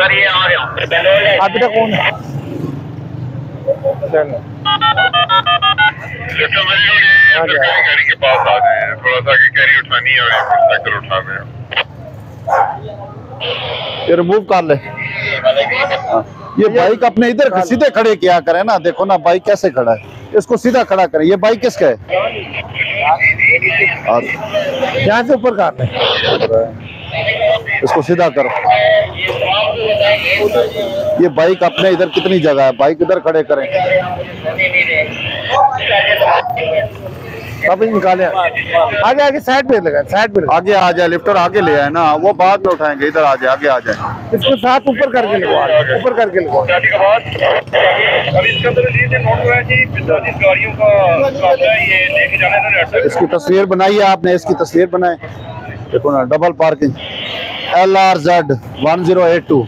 आप बेटा कौन है? गाड़ी के पास आ जाए, थोड़ा सा कैरी उठानी है और मोटरसाइकिल उठा रहे हैं। ये रिमूव कर ले। ये बाइक अपने इधर सीधे खड़े किया करे ना, देखो ना बाइक कैसे खड़ा है, इसको सीधा खड़ा करें। ये बाइक किसका है? यहाँ से ऊपर कर ले, इसको सीधा करो। ये बाइक अपने इधर कितनी जगह है, बाइक इधर खड़े करें। वापस निकाले, आगे आगे साइड पे लगा, साइड पे लगा। आगे आ जाए, लिफ्टर आगे ले आए ना, वो बाद में उठाएंगे। इधर आ जाए, आगे आ जाए। इसको साथ ऊपर करके लगवा, ऊपर करके लगवा। इसकी तस्वीर बनाई है आपने, इसकी तस्वीर बनाए। देखो ना, डबल पार्किंग LRZ 1082।